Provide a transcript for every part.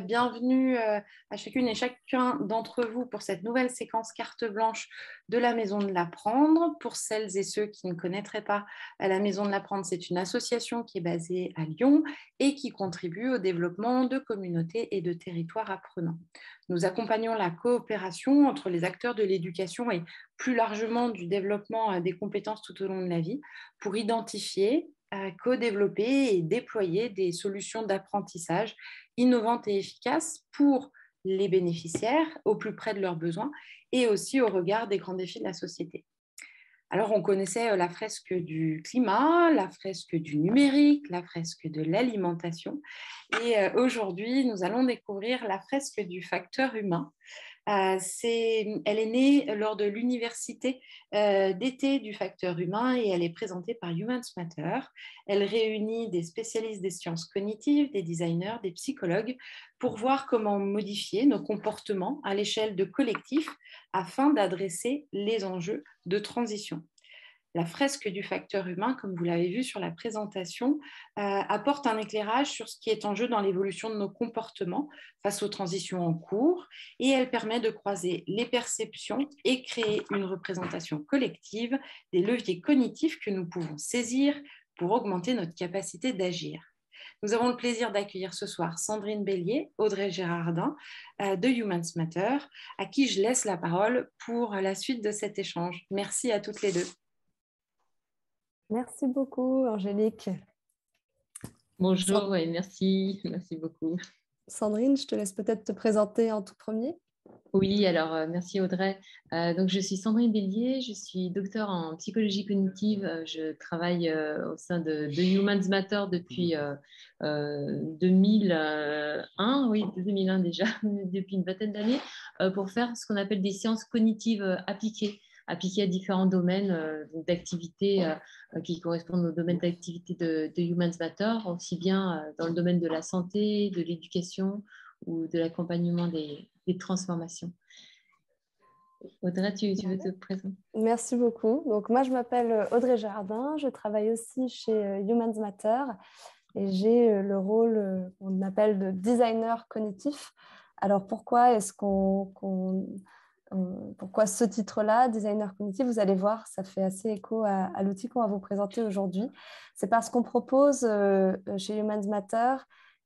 Bienvenue à chacune et chacun d'entre vous pour cette nouvelle séquence carte blanche de la Maison de l'Apprendre. Pour celles et ceux qui ne connaîtraient pas la Maison de l'Apprendre, c'est une association qui est basée à Lyon et qui contribue au développement de communautés et de territoires apprenants. Nous accompagnons la coopération entre les acteurs de l'éducation et plus largement du développement des compétences tout au long de la vie pour identifier, co-développer et déployer des solutions d'apprentissage innovantes et efficaces pour les bénéficiaires au plus près de leurs besoins et aussi au regard des grands défis de la société. Alors, on connaissait la fresque du climat, la fresque du numérique, la fresque de l'alimentation. Et aujourd'hui, nous allons découvrir la fresque du facteur humain. Elle est née lors de l'université d'été du facteur humain et elle est présentée par Humans Matter. Elle réunit des spécialistes des sciences cognitives, des designers, des psychologues pour voir comment modifier nos comportements à l'échelle de collectifs afin d'adresser les enjeux de transition. La fresque du facteur humain, comme vous l'avez vu sur la présentation, apporte un éclairage sur ce qui est en jeu dans l'évolution de nos comportements face aux transitions en cours et elle permet de croiser les perceptions et créer une représentation collective des leviers cognitifs que nous pouvons saisir pour augmenter notre capacité d'agir. Nous avons le plaisir d'accueillir ce soir Sandrine Bélier, Audrey Gérardin de Humans Matter, à qui je laisse la parole pour la suite de cet échange. Merci à toutes les deux. Merci beaucoup, Angélique. Bonjour et merci beaucoup. Sandrine, je te laisse peut-être te présenter en tout premier. Oui, alors merci Audrey. Donc je suis Sandrine Bélier, je suis docteur en psychologie cognitive. Je travaille au sein de Humans Matter depuis 2001, oui, 2001 déjà, depuis une vingtaine d'années, pour faire ce qu'on appelle des sciences cognitives appliquées à différents domaines d'activité qui correspondent au domaine d'activité de Humans Matter, aussi bien dans le domaine de la santé, de l'éducation ou de l'accompagnement des transformations. Audrey, tu veux te présenter? Merci beaucoup. Donc, moi, je m'appelle Audrey Jardin. Je travaille aussi chez Humans Matter et j'ai le rôle qu'on appelle de designer cognitif. Alors, pourquoi pourquoi ce titre-là, designer cognitif? Vous allez voir, ça fait assez écho à l'outil qu'on va vous présenter aujourd'hui. C'est parce qu'on propose chez Humans Matter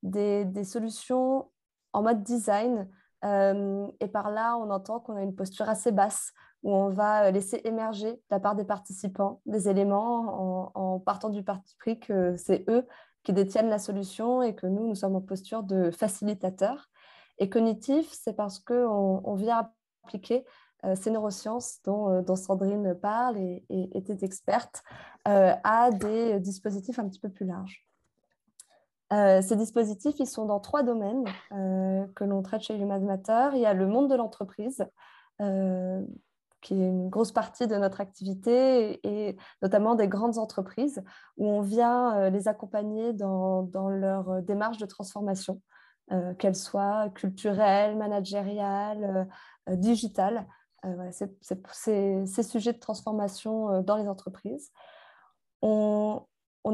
des solutions en mode design. Et par là, on entend qu'on a une posture assez basse où on va laisser émerger de la part des participants des éléments en partant du parti pris que c'est eux qui détiennent la solution et que nous sommes en posture de facilitateur. Et cognitif, c'est parce qu'on vient appliquer ces neurosciences dont Sandrine parle et était experte à des dispositifs un petit peu plus larges. Ces dispositifs, ils sont dans 3 domaines que l'on traite chez Humans Matter. Il y a le monde de l'entreprise, qui est une grosse partie de notre activité, et notamment des grandes entreprises, où on vient les accompagner dans leur démarche de transformation, qu'elle soit culturelle, managériale, digitale. Voilà, ces sujets de transformation dans les entreprises. On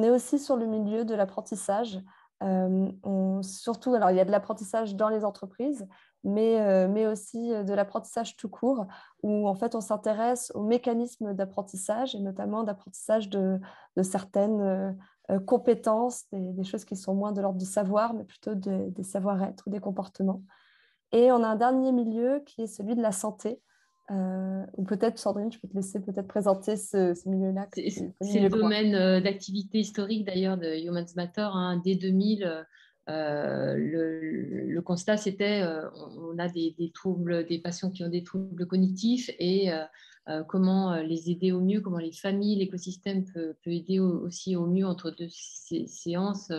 est aussi sur le milieu de l'apprentissage. Surtout, alors il y a de l'apprentissage dans les entreprises, mais aussi de l'apprentissage tout court, où en fait on s'intéresse aux mécanismes d'apprentissage et notamment d'apprentissage de certaines compétences, des choses qui sont moins de l'ordre du savoir, mais plutôt des savoir-être ou des comportements. Et on a un dernier milieu qui est celui de la santé. Ou peut-être, Sandrine, je peux te laisser peut-être présenter ce milieu-là. C'est le domaine d'activité historique d'ailleurs de Humans Matter. Hein. Dès 2000, le constat c'était on a des troubles, des patients qui ont des troubles cognitifs et comment les aider au mieux, comment les familles, l'écosystème peut aider aussi au mieux entre 2 séances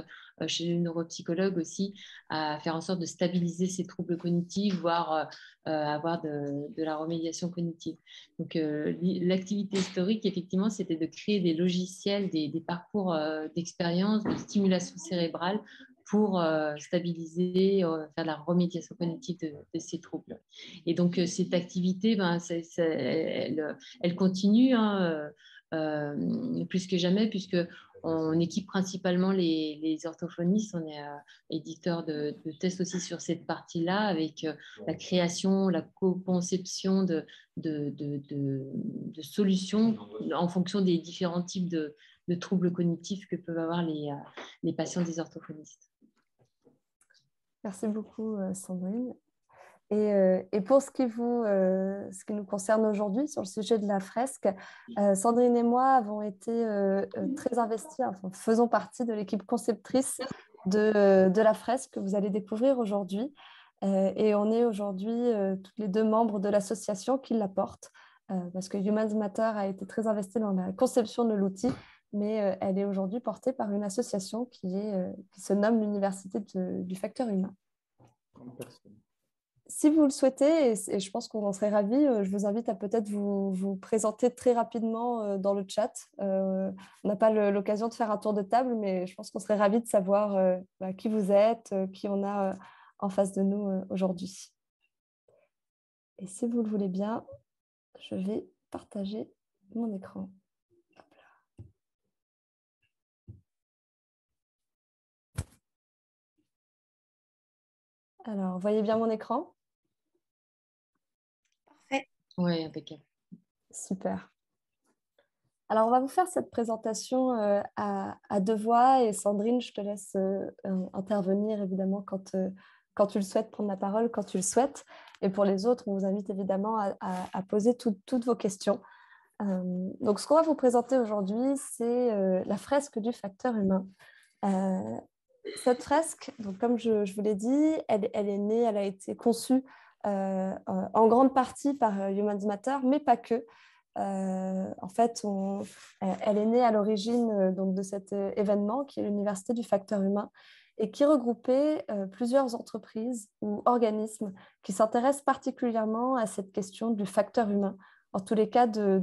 chez le neuropsychologue aussi à faire en sorte de stabiliser ces troubles cognitifs, voire avoir de la remédiation cognitive. Donc l'activité historique, effectivement, c'était de créer des logiciels, des parcours d'expérience, de stimulation cérébrale pour stabiliser, faire la remédiation cognitive de ces troubles. Et donc, cette activité, elle continue hein, plus que jamais, puisque on équipe principalement les orthophonistes. On est éditeur de tests aussi sur cette partie-là, avec la création, la co-conception de solutions en fonction des différents types de troubles cognitifs que peuvent avoir les patients des orthophonistes. Merci beaucoup, Sandrine. Et pour ce qui nous concerne aujourd'hui sur le sujet de la fresque, Sandrine et moi avons été très investis, enfin, faisons partie de l'équipe conceptrice de la fresque que vous allez découvrir aujourd'hui. Et on est aujourd'hui toutes les deux membres de l'association qui la porte, parce que Humans Matter a été très investi dans la conception de l'outil, mais elle est aujourd'hui portée par une association qui se nomme l'Université du facteur humain. Si vous le souhaitez, et je pense qu'on en serait ravis, je vous invite à peut-être vous présenter très rapidement dans le chat. On n'a pas l'occasion de faire un tour de table, mais je pense qu'on serait ravis de savoir qui vous êtes, qui on a en face de nous aujourd'hui. Et si vous le voulez bien, je vais partager mon écran. Hop là. Alors, vous voyez bien mon écran ? Parfait. Oui, impeccable. Super. Alors, on va vous faire cette présentation à deux voix. Et Sandrine, je te laisse intervenir, évidemment, quand tu le souhaites, prendre la parole quand tu le souhaites. Et pour les autres, on vous invite évidemment à poser toutes vos questions. Donc, ce qu'on va vous présenter aujourd'hui, c'est la fresque du facteur humain. Cette fresque, donc, comme je vous l'ai dit, elle est née, elle a été conçue en grande partie par Humans Matter, mais pas que. En fait, elle est née à l'origine donc de cet événement qui est l'Université du facteur humain et qui regroupait plusieurs entreprises ou organismes qui s'intéressent particulièrement à cette question du facteur humain, en tous les cas de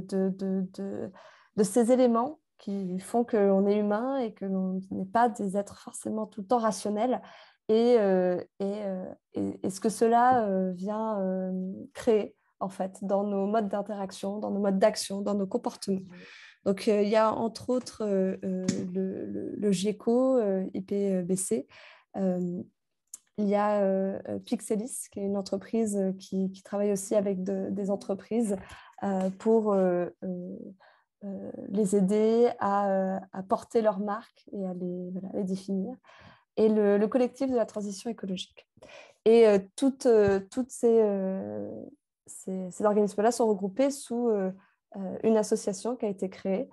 ces éléments qui font qu'on est humain et que l'on n'est pas des êtres forcément tout le temps rationnels et ce que cela vient créer en fait, dans nos modes d'interaction, dans nos modes d'action, dans nos comportements. Donc, il y a entre autres le GECO, IPBC. Il y a Pixelis, qui est une entreprise qui travaille aussi avec des entreprises pour les aider à porter leur marque et à les définir. Et le collectif de la transition écologique. Et toutes ces organismes-là sont regroupés sous une association qui a été créée,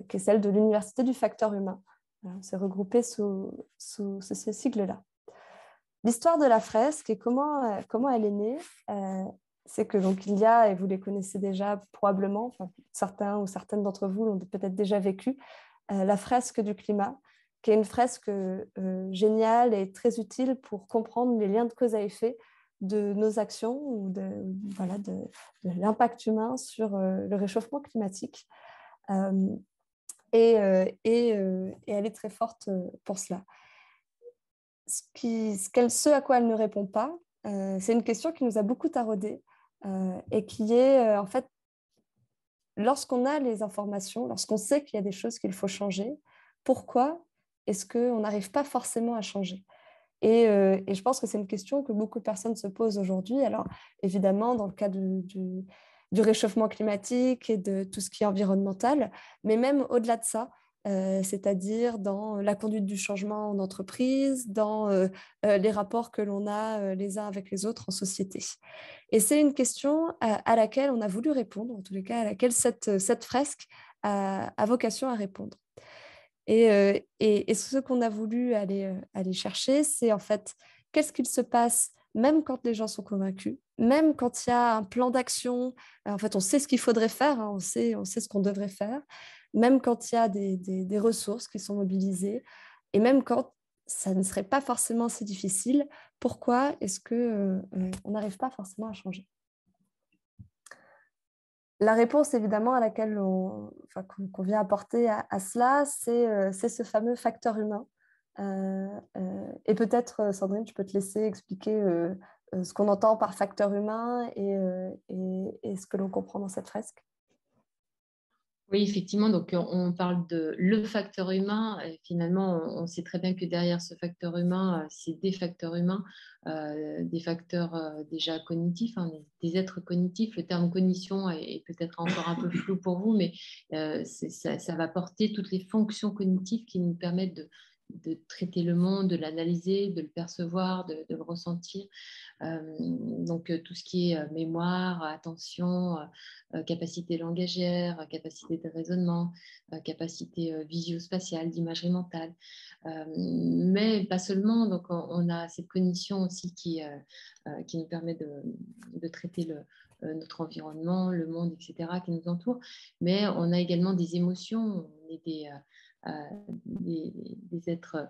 qui est celle de l'Université du facteur humain. Voilà, c'est regroupé sous ce sigle-là. L'histoire de la fresque et comment elle est née, c'est que donc il y a, et vous les connaissez déjà probablement, enfin, certains ou certaines d'entre vous l'ont peut-être déjà vécu, la fresque du climat, qui est une fresque géniale et très utile pour comprendre les liens de cause à effet de nos actions ou de l'impact humain sur le réchauffement climatique. Et elle est très forte pour cela. Ce à quoi elle ne répond pas, c'est une question qui nous a beaucoup taraudé et qui est en fait, lorsqu'on a les informations, lorsqu'on sait qu'il y a des choses qu'il faut changer, pourquoi est-ce qu'on n'arrive pas forcément à changer ? Et je pense que c'est une question que beaucoup de personnes se posent aujourd'hui. Alors, évidemment, dans le cas du réchauffement climatique et de tout ce qui est environnemental, mais même au-delà de ça, c'est-à-dire dans la conduite du changement en entreprise, dans les rapports que l'on a les uns avec les autres en société. Et c'est une question à laquelle on a voulu répondre, en tous les cas à laquelle cette fresque a vocation à répondre. Et ce qu'on a voulu aller chercher, c'est en fait qu'est-ce qu'il se passe même quand les gens sont convaincus, même quand il y a un plan d'action, en fait on sait ce qu'il faudrait faire, hein, on sait ce qu'on devrait faire, même quand il y a des ressources qui sont mobilisées, et même quand ça ne serait pas forcément si difficile, pourquoi est-ce qu'on n'arrive pas forcément à changer ? La réponse, évidemment, à laquelle qu'on vient apporter à cela, c'est ce fameux facteur humain. Et peut-être, Sandrine, je peux te laisser expliquer ce qu'on entend par facteur humain et ce que l'on comprend dans cette fresque. Oui, effectivement, donc on parle de le facteur humain. Et finalement, on sait très bien que derrière ce facteur humain, c'est des facteurs humains, des facteurs déjà cognitifs, hein, des êtres cognitifs. Le terme cognition est peut-être encore un peu flou pour vous, mais ça va porter toutes les fonctions cognitives qui nous permettent de traiter le monde, de l'analyser, de le percevoir, de le ressentir. Donc tout ce qui est mémoire, attention, capacité langagière, capacité de raisonnement, capacité visio-spatiale, d'imagerie mentale. Mais pas seulement, donc on a cette cognition aussi qui nous permet de traiter notre environnement, le monde, etc., qui nous entoure. Mais on a également des émotions, on est des êtres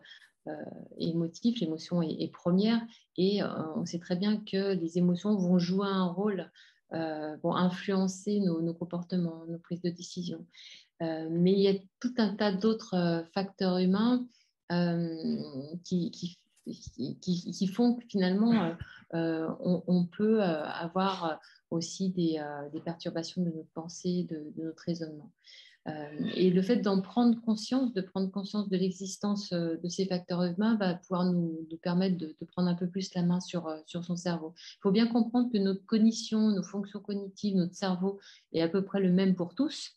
émotifs, l'émotion est première, et on sait très bien que les émotions vont jouer un rôle, vont influencer nos comportements, nos prises de décision. Mais il y a tout un tas d'autres facteurs humains qui font que finalement, on peut avoir aussi des perturbations de notre pensée, de notre raisonnement. Et le fait d'en prendre conscience, de prendre conscience de l'existence de ces facteurs humains, va pouvoir nous permettre de prendre un peu plus la main sur son cerveau. Il faut bien comprendre que notre cognition, nos fonctions cognitives, notre cerveau est à peu près le même pour tous,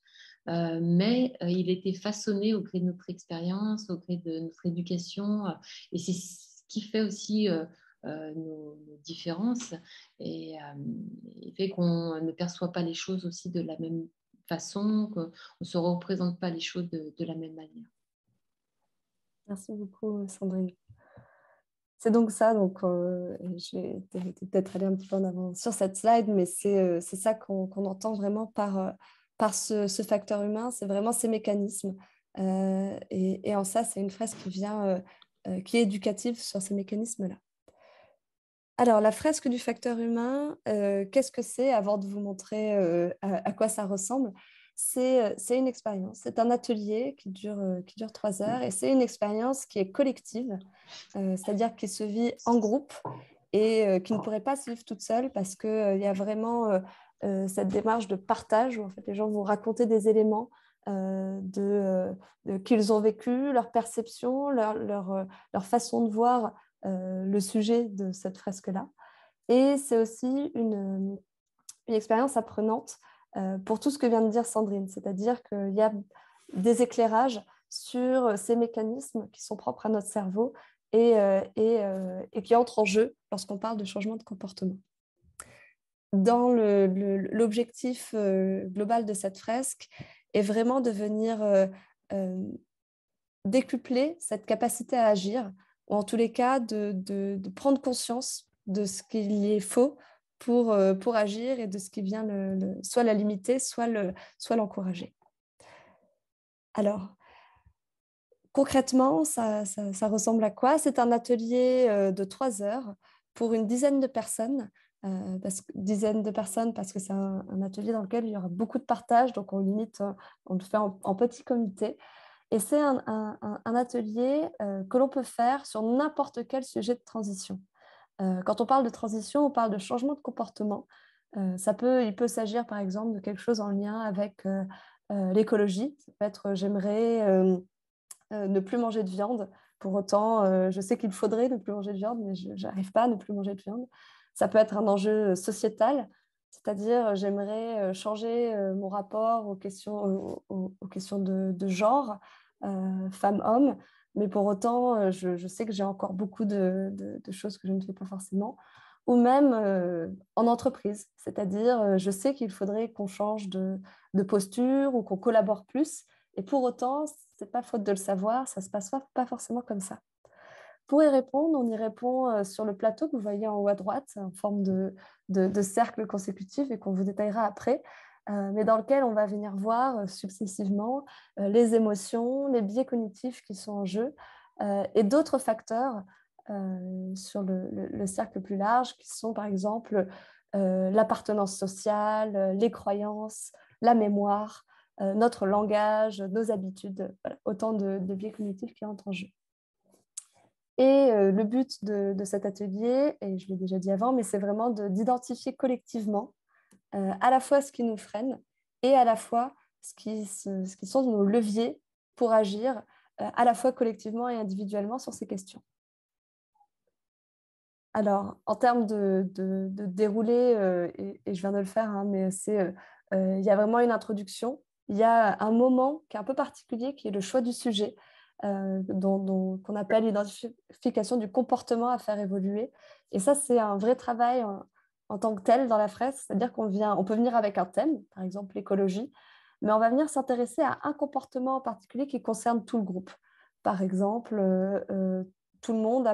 mais il a été façonné au gré de notre expérience, au gré de notre éducation, et c'est ce qui fait aussi nos différences et fait qu'on ne perçoit pas les choses aussi de la même façon, qu'on ne se représente pas les choses de la même manière. Merci beaucoup, Sandrine. C'est donc ça, donc je vais peut-être aller un petit peu en avant sur cette slide, mais c'est ça qu'on entend vraiment par ce facteur humain, c'est vraiment ces mécanismes. Et en ça, c'est une fresque qui est éducative sur ces mécanismes-là. Alors, la fresque du facteur humain, qu'est-ce que c'est avant de vous montrer à quoi ça ressemble? C'est une expérience, c'est un atelier qui dure 3 heures et c'est une expérience qui est collective, c'est-à-dire qui se vit en groupe et qui ne pourrait pas se vivre toute seule parce qu'il y a vraiment cette démarche de partage où en fait, les gens vont raconter des éléments qu'ils ont vécu, leur perception, leur façon de voir le sujet de cette fresque-là. Et c'est aussi une expérience apprenante pour tout ce que vient de dire Sandrine, c'est-à-dire qu'il y a des éclairages sur ces mécanismes qui sont propres à notre cerveau et qui entrent en jeu lorsqu'on parle de changement de comportement. Dans l'objectif global de cette fresque est vraiment de venir décupler cette capacité à agir, ou en tous les cas de prendre conscience de ce qu'il est faux pour agir et de ce qui vient soit la limiter, soit l'encourager. Alors, concrètement, ça ressemble à quoi? C'est un atelier de 3 heures pour une dizaine de personnes. Parce que c'est un atelier dans lequel il y aura beaucoup de partage, donc on le fait en petit comité. Et c'est un atelier que l'on peut faire sur n'importe quel sujet de transition. Quand on parle de transition, on parle de changement de comportement. Il peut s'agir par exemple de quelque chose en lien avec l'écologie. Ça peut être j'aimerais ne plus manger de viande. Pour autant, je sais qu'il faudrait ne plus manger de viande, mais je n'arrive pas à ne plus manger de viande. Ça peut être un enjeu sociétal, c'est-à-dire j'aimerais changer mon rapport aux questions de genre, femme-homme, mais pour autant, je sais que j'ai encore beaucoup de choses que je ne fais pas forcément. Ou même en entreprise, c'est-à-dire je sais qu'il faudrait qu'on change de posture ou qu'on collabore plus, et pour autant, ce n'est pas faute de le savoir, ça ne se passe pas forcément comme ça. Pour y répondre, on y répond sur le plateau que vous voyez en haut à droite, en forme de cercle consécutif et qu'on vous détaillera après, mais dans lequel on va venir voir successivement les émotions, les biais cognitifs qui sont en jeu et d'autres facteurs sur le cercle plus large qui sont par exemple l'appartenance sociale, les croyances, la mémoire, notre langage, nos habitudes, voilà, autant de biais cognitifs qui entrent en jeu. Et le but de cet atelier, et je l'ai déjà dit avant, mais c'est vraiment d'identifier collectivement à la fois ce qui nous freine et à la fois ce qui sont nos leviers pour agir à la fois collectivement et individuellement sur ces questions. Alors, en termes de déroulé, et je viens de le faire, hein, mais il y a vraiment une introduction. Il y a un moment qui est un peu particulier, qui est le choix du sujet, qu'on appelle l'identification du comportement à faire évoluer. Et ça, c'est un vrai travail en tant que tel dans la fresque, c'est-à-dire on peut venir avec un thème, par exemple l'écologie, mais on va venir s'intéresser à un comportement en particulier qui concerne tout le groupe. Par exemple, tout le monde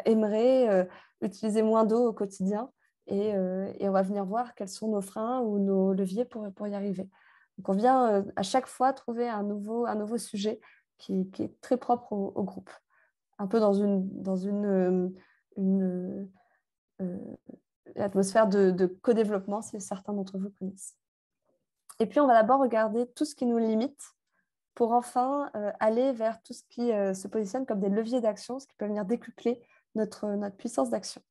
aimerait utiliser moins d'eau au quotidien et on va venir voir quels sont nos freins ou nos leviers pour y arriver. Donc, on vient à chaque fois trouver un nouveau sujet qui est très propre au groupe, un peu dans une atmosphère de co-développement, si certains d'entre vous connaissent. Et puis, on va d'abord regarder tout ce qui nous limite pour enfin aller vers tout ce qui se positionne comme des leviers d'action, ce qui peut venir décupler notre puissance d'action.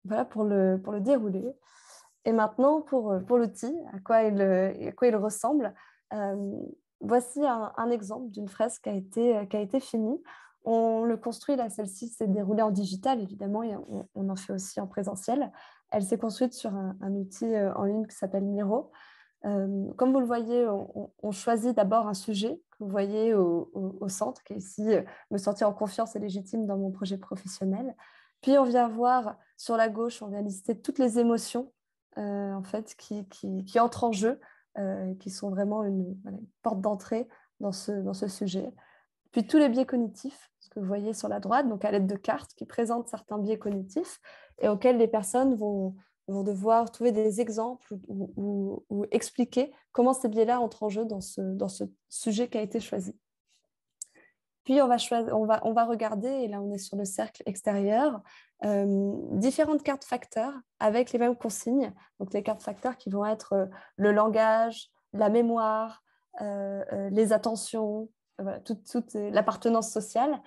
Voilà pour le déroulé. Et maintenant, pour l'outil, à quoi il ressemble, voici un exemple d'une fresque qui a été finie. On le construit, là, celle-ci s'est déroulée en digital, évidemment, et on en fait aussi en présentiel. Elle s'est construite sur un outil en ligne qui s'appelle Miro. Comme vous le voyez, on choisit d'abord un sujet que vous voyez au centre, qui est ici me sentir en confiance et légitime dans mon projet professionnel. Puis on vient voir sur la gauche, on vient lister toutes les émotions en fait, qui entrent en jeu, qui sont vraiment une porte d'entrée dans ce sujet. Puis tous les biais cognitifs, ce que vous voyez sur la droite, donc à l'aide de cartes qui présentent certains biais cognitifs et auxquels les personnes vont devoir trouver des exemples ou expliquer comment ces biais-là entrent en jeu dans ce sujet qui a été choisi. Puis on va regarder, et là on est sur le cercle extérieur, différentes cartes facteurs avec les mêmes consignes. Donc les cartes facteurs qui vont être le langage, la mémoire, les attentions, voilà, toute l'appartenance sociale.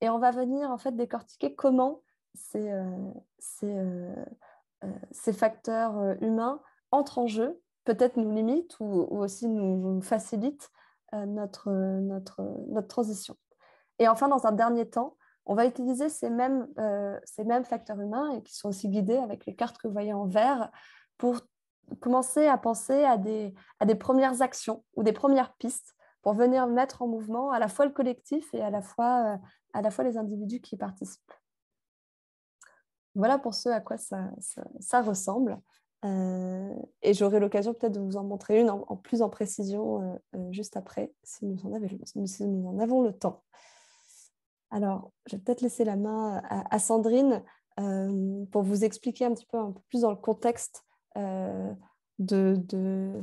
Et on va venir en fait décortiquer comment ces facteurs humains entrent en jeu, peut-être nous limitent ou aussi nous facilitent notre transition. Et enfin, dans un dernier temps, on va utiliser ces mêmes facteurs humains et qui sont aussi guidés avec les cartes que vous voyez en vert pour commencer à penser à des premières actions ou des premières pistes pour venir mettre en mouvement à la fois le collectif et à la fois les individus qui y participent. Voilà pour ce à quoi ça ressemble. Et j'aurai l'occasion peut-être de vous en montrer une en plus en précision juste après, si nous en avons le temps. Alors, je vais peut-être laisser la main à Sandrine pour vous expliquer un peu plus dans le contexte de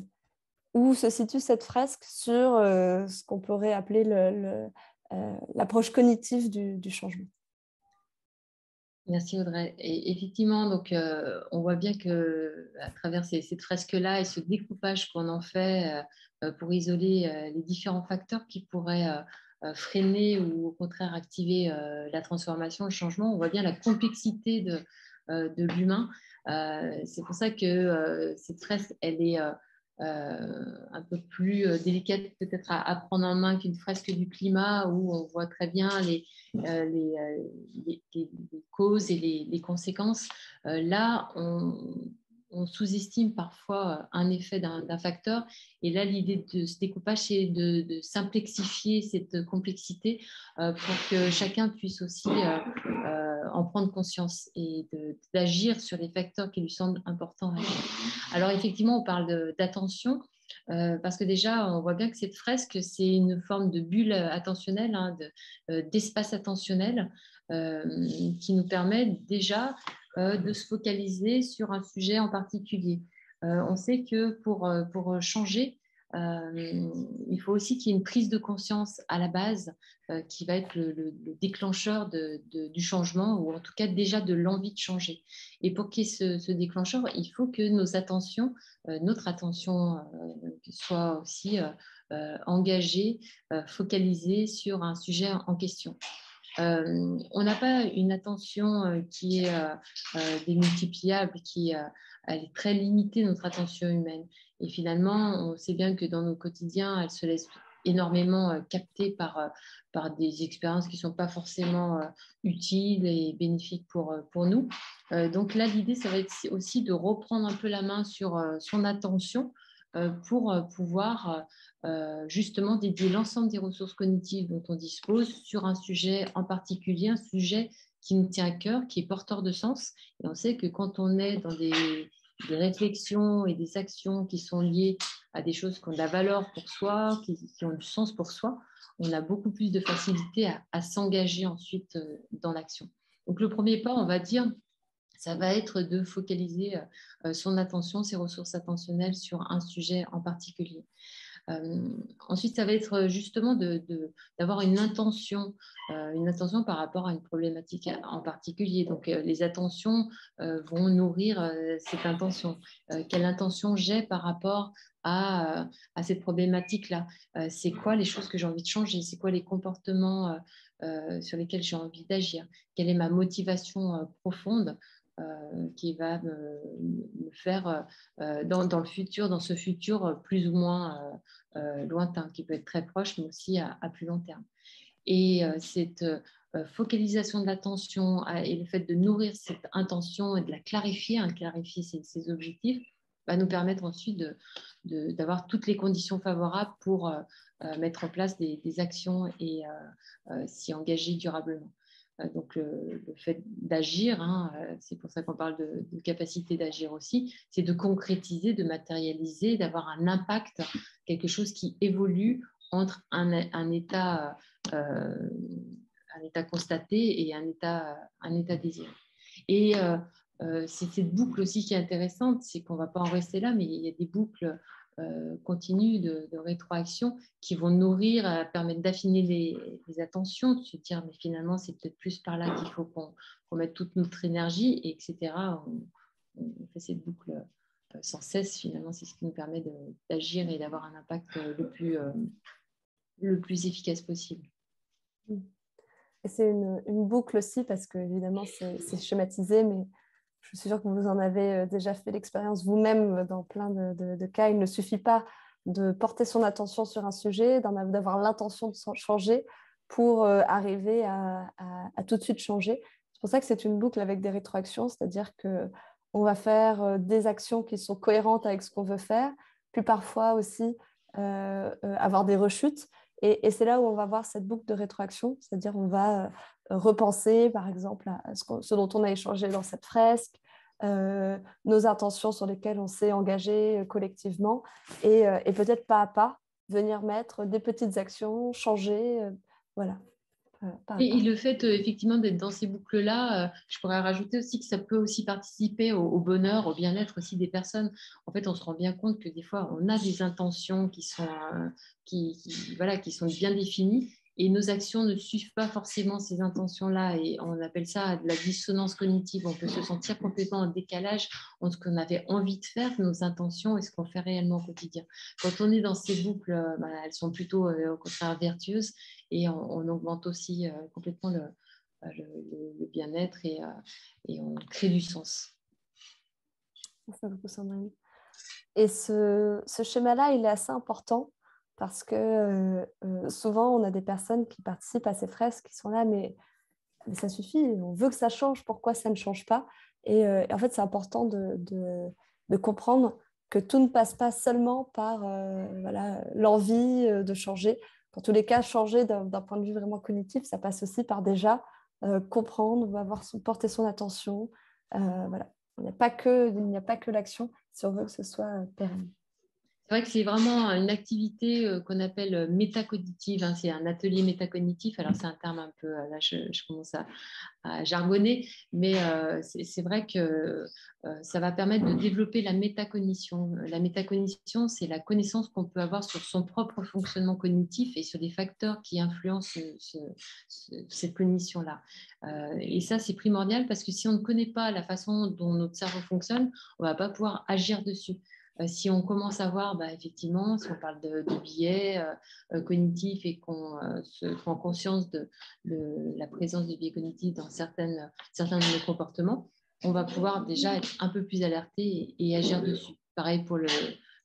où se situe cette fresque sur ce qu'on pourrait appeler l'approche cognitive du changement. Merci Audrey. Et effectivement, donc, on voit bien qu'à travers cette fresque-là et ce découpage qu'on en fait pour isoler les différents facteurs qui pourraient freiner ou au contraire activer la transformation, le changement, on voit bien la complexité de l'humain. C'est pour ça que cette fresque, elle est un peu plus délicate peut-être à prendre en main qu'une fresque du climat où on voit très bien les causes et les conséquences. Là, on sous-estime parfois un effet d'un facteur. Et là, l'idée de ce découpage, c'est de simplexifier cette complexité pour que chacun puisse aussi en prendre conscience et d'agir sur les facteurs qui lui semblent importants à agir. Alors, effectivement, on parle d'attention. Parce que déjà, on voit bien que cette fresque, c'est une forme de bulle attentionnelle, hein, d'espace attentionnel qui nous permet déjà de se focaliser sur un sujet en particulier. On sait que pour changer, il faut aussi qu'il y ait une prise de conscience à la base qui va être le déclencheur du changement ou en tout cas déjà de l'envie de changer. Et pour qu'il y ait ce déclencheur, il faut que notre attention soit aussi engagée, focalisée sur un sujet en question. On n'a pas une attention qui est démultipliable, elle est très limitée, notre attention humaine. Et finalement, on sait bien que dans nos quotidiens, elles se laissent énormément capter par des expériences qui ne sont pas forcément utiles et bénéfiques pour nous. Donc là, l'idée, ça va être aussi de reprendre un peu la main sur son attention pour pouvoir justement dédier l'ensemble des ressources cognitives dont on dispose sur un sujet en particulier, un sujet qui nous tient à cœur, qui est porteur de sens. Et on sait que quand on est dans des réflexions et des actions qui sont liées à des choses qui ont de la valeur pour soi, qui ont du sens pour soi, on a beaucoup plus de facilité à s'engager ensuite dans l'action. Donc le premier pas, on va dire, ça va être de focaliser son attention, ses ressources attentionnelles sur un sujet en particulier. Ensuite, ça va être justement d'avoir une intention par rapport à une problématique en particulier. Donc, les attentions vont nourrir cette intention. Quelle intention j'ai par rapport à cette problématique-là? C'est quoi les choses que j'ai envie de changer? C'est quoi les comportements sur lesquels j'ai envie d'agir? Quelle est ma motivation profonde qui va me faire dans le futur, dans ce futur plus ou moins lointain, qui peut être très proche, mais aussi à plus long terme. Et cette focalisation de l'attention et le fait de nourrir cette intention et de la clarifier, clarifier ses objectifs, va nous permettre ensuite d'avoir toutes les conditions favorables pour mettre en place des actions et s'y engager durablement. Donc, le fait d'agir, c'est pour ça qu'on parle de capacité d'agir aussi, c'est de concrétiser, de matérialiser, d'avoir un impact, quelque chose qui évolue entre un état constaté et un état désiré. Et c'est cette boucle aussi qui est intéressante, c'est qu'on ne va pas en rester là, mais il y a des boucles continues de rétroaction qui vont nourrir, permettre d'affiner les attentions, de se dire mais finalement c'est peut-être plus par là qu'il faut qu'on mette toute notre énergie, etc. On fait cette boucle sans cesse, finalement c'est ce qui nous permet d'agir et d'avoir un impact le plus efficace possible. Et c'est une boucle aussi parce que évidemment c'est schématisé, mais je suis sûre que vous en avez déjà fait l'expérience vous-même dans plein de cas. Il ne suffit pas de porter son attention sur un sujet, d'avoir l'intention de changer pour arriver à tout de suite changer. C'est pour ça que c'est une boucle avec des rétroactions, c'est-à-dire qu'on va faire des actions qui sont cohérentes avec ce qu'on veut faire, puis parfois aussi avoir des rechutes. Et c'est là où on va voir cette boucle de rétroaction, c'est-à-dire on va repenser, par exemple, à ce dont on a échangé dans cette fresque, nos intentions sur lesquelles on s'est engagé collectivement, et peut-être pas à pas, venir mettre des petites actions, changer, voilà. Et le fait effectivement d'être dans ces boucles-là, je pourrais rajouter aussi que ça peut aussi participer au bonheur, au bien-être aussi des personnes. En fait, on se rend bien compte que des fois, on a des intentions qui sont bien définies et nos actions ne suivent pas forcément ces intentions-là. Et on appelle ça de la dissonance cognitive. On peut se sentir complètement en décalage entre ce qu'on avait envie de faire, nos intentions, et ce qu'on fait réellement au quotidien. Quand on est dans ces boucles, elles sont plutôt au contraire vertueuses. Et on augmente aussi complètement le bien-être et on crée du sens. Merci beaucoup, Sandrine. Et ce schéma-là, il est assez important parce que souvent, on a des personnes qui participent à ces fresques qui sont là, mais ça suffit, on veut que ça change, pourquoi ça ne change pas? Et en fait, c'est important de comprendre que tout ne passe pas seulement par l'envie de changer. Dans tous les cas, changer d'un point de vue vraiment cognitif, ça passe aussi par déjà comprendre, porter son attention. Voilà. Il n'y a pas que l'action si on veut que ce soit pérenne. C'est vrai que c'est vraiment une activité qu'on appelle métacognitive. C'est un atelier métacognitif. Alors, c'est un terme un peu, là, je commence à jargonner, mais c'est vrai que ça va permettre de développer la métacognition. La métacognition, c'est la connaissance qu'on peut avoir sur son propre fonctionnement cognitif et sur des facteurs qui influencent cette cognition-là. Et ça, c'est primordial parce que si on ne connaît pas la façon dont notre cerveau fonctionne, on ne va pas pouvoir agir dessus. Si on commence à voir, effectivement, si on parle de biais cognitifs et qu'on se prend conscience de la présence de biais cognitifs dans certains de nos comportements, on va pouvoir déjà être un peu plus alerté et agir dessus. Pareil pour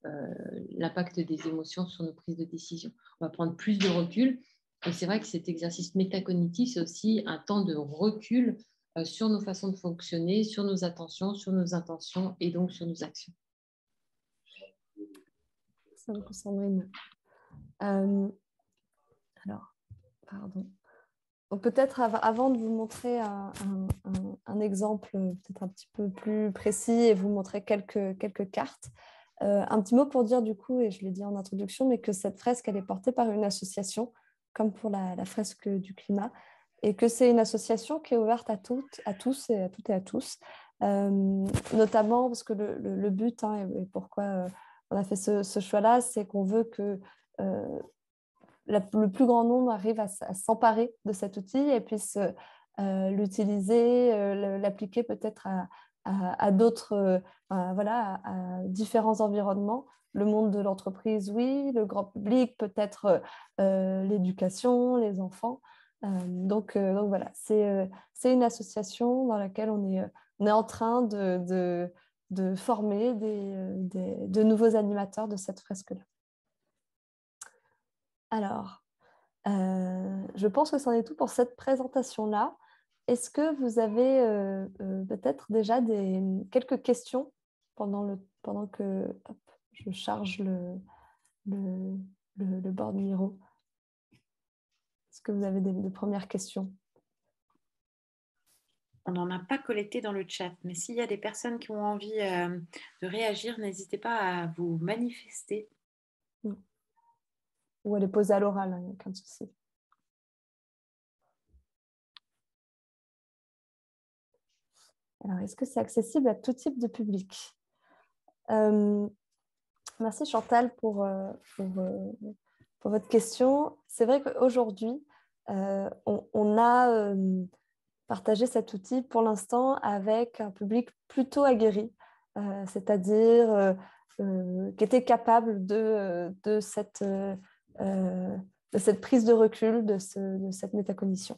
l'impact des émotions sur nos prises de décision. On va prendre plus de recul. Et c'est vrai que cet exercice métacognitif, c'est aussi un temps de recul sur nos façons de fonctionner, sur nos attentions, sur nos intentions et donc sur nos actions. Ça beaucoup, Sandrine. Alors, pardon. Donc, peut-être avant de vous montrer un exemple peut-être un petit peu plus précis et vous montrer quelques cartes, un petit mot pour dire du coup, et je l'ai dit en introduction, mais que cette fresque, elle est portée par une association, comme pour la fresque du climat, et que c'est une association qui est ouverte à toutes, à tous et à tous, notamment parce que le but, et pourquoi on a fait ce choix-là, c'est qu'on veut que le plus grand nombre arrive à s'emparer de cet outil et puisse l'utiliser, l'appliquer peut-être à d'autres, voilà, à différents environnements. Le monde de l'entreprise, oui, le grand public, peut-être l'éducation, les enfants. Donc voilà, c'est une association dans laquelle on est en train de former de nouveaux animateurs de cette fresque-là. Alors, je pense que c'en est tout pour cette présentation-là. Est-ce que vous avez peut-être déjà quelques questions pendant que je charge le board Miro? Est-ce que vous avez de premières questions? On n'en a pas collecté dans le chat, mais s'il y a des personnes qui ont envie de réagir, n'hésitez pas à vous manifester. Ou à les poser à l'oral, il n'y a aucun souci. Alors, est-ce que c'est accessible à tout type de public? Merci Chantal pour votre question. C'est vrai qu'aujourd'hui, on a partagé cet outil pour l'instant avec un public plutôt aguerri, c'est-à-dire qui était capable de cette prise de recul, de cette métacognition.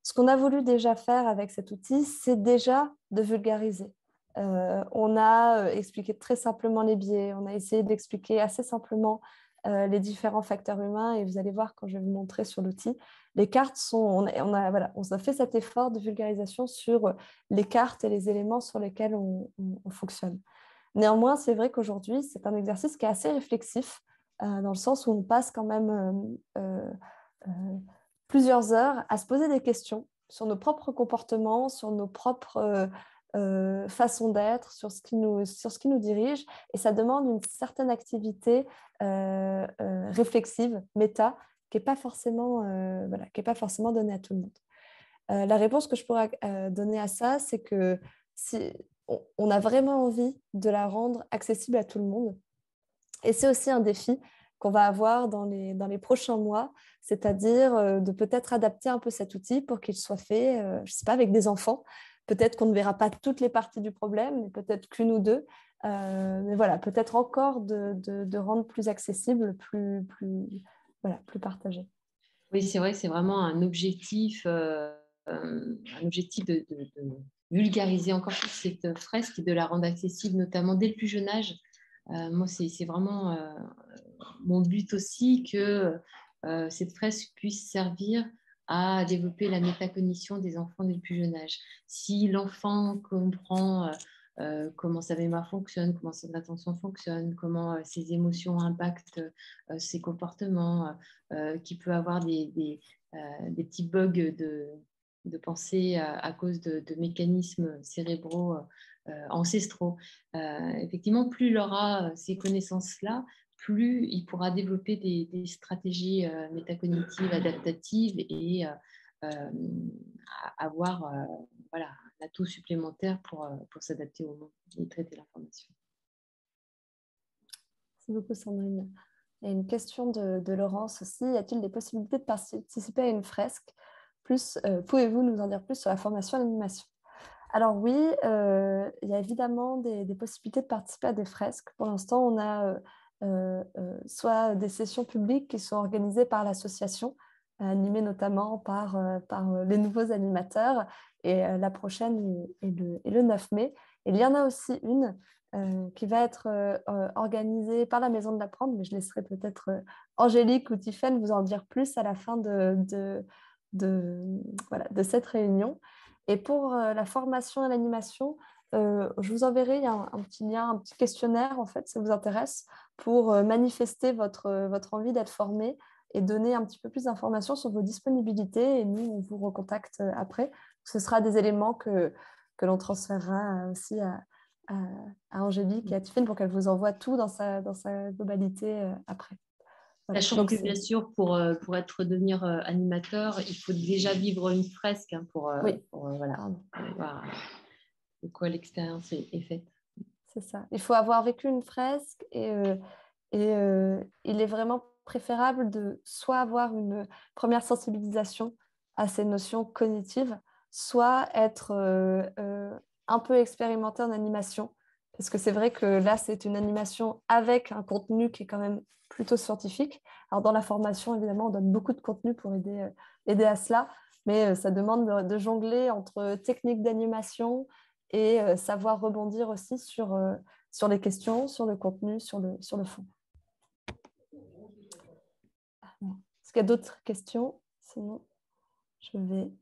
Ce qu'on a voulu déjà faire avec cet outil, c'est déjà de vulgariser. On a expliqué très simplement les biais, on a essayé d'expliquer assez simplement les différents facteurs humains et vous allez voir quand je vais vous montrer sur l'outil, les cartes sont, on a fait cet effort de vulgarisation sur les cartes et les éléments sur lesquels on fonctionne. Néanmoins, c'est vrai qu'aujourd'hui, c'est un exercice qui est assez réflexif dans le sens où on passe quand même plusieurs heures à se poser des questions sur nos propres comportements, sur nos propres façons d'être, sur ce qui nous dirige. Et ça demande une certaine activité réflexive, méta, qui n'est pas forcément donnée à tout le monde. La réponse que je pourrais donner à ça, c'est que si on a vraiment envie de la rendre accessible à tout le monde. Et c'est aussi un défi qu'on va avoir dans les prochains mois, c'est-à-dire de peut-être adapter un peu cet outil pour qu'il soit fait, je ne sais pas, avec des enfants. Peut-être qu'on ne verra pas toutes les parties du problème, mais peut-être qu'une ou deux. Mais voilà, peut-être encore de rendre plus accessible, plus partagé. Oui, c'est vrai que c'est vraiment un objectif de vulgariser encore plus cette fresque et de la rendre accessible, notamment dès le plus jeune âge. Moi, c'est vraiment mon but aussi que cette fresque puisse servir à développer la métacognition des enfants dès le plus jeune âge. Si l'enfant comprend comment sa mémoire fonctionne, comment son attention fonctionne, comment ses émotions impactent ses comportements, qu'il peut avoir des petits bugs de pensée à cause de mécanismes cérébraux ancestraux. Effectivement, plus il aura ces connaissances-là, plus il pourra développer des stratégies métacognitives, adaptatives et avoir voilà, un atout supplémentaire pour s'adapter au monde et traiter l'information. Merci beaucoup Sandrine. Il y a une question de Laurence aussi. Y a-t-il des possibilités de participer à une fresque? Pouvez-vous nous en dire plus sur la formation à l'animation? Alors oui, il y a évidemment des possibilités de participer à des fresques. Pour l'instant, on a soit des sessions publiques qui sont organisées par l'association, animées notamment par les nouveaux animateurs. Et la prochaine est le 9 mai. Et il y en a aussi une qui va être organisée par la Maison de l'Apprendre, mais je laisserai peut-être Angélique ou Tiffaine vous en dire plus à la fin voilà, de cette réunion. Et pour la formation et l'animation, je vous enverrai un petit lien, un petit questionnaire, en fait, si ça vous intéresse, pour manifester votre envie d'être formé et donner un petit peu plus d'informations sur vos disponibilités. Et nous, on vous recontacte après. Ce sera des éléments que l'on transférera aussi à Angélique et à Tiffaine pour qu'elle vous envoie tout dans sa globalité après. Voilà. Sachant que bien sûr, pour devenir animateur, il faut déjà vivre une fresque oui. Voilà, voir de quoi l'expérience est faite. C'est ça. Il faut avoir vécu une fresque et il est vraiment préférable de soit avoir une première sensibilisation à ces notions cognitives, soit être un peu expérimenté en animation. Parce que c'est vrai que là, c'est une animation avec un contenu qui est quand même plutôt scientifique. Alors, dans la formation, évidemment, on donne beaucoup de contenu pour aider à cela, mais ça demande de jongler entre techniques d'animation et savoir rebondir aussi sur les questions, sur le contenu, sur le fond. Est-ce qu'il y a d'autres questions? Sinon, je vais...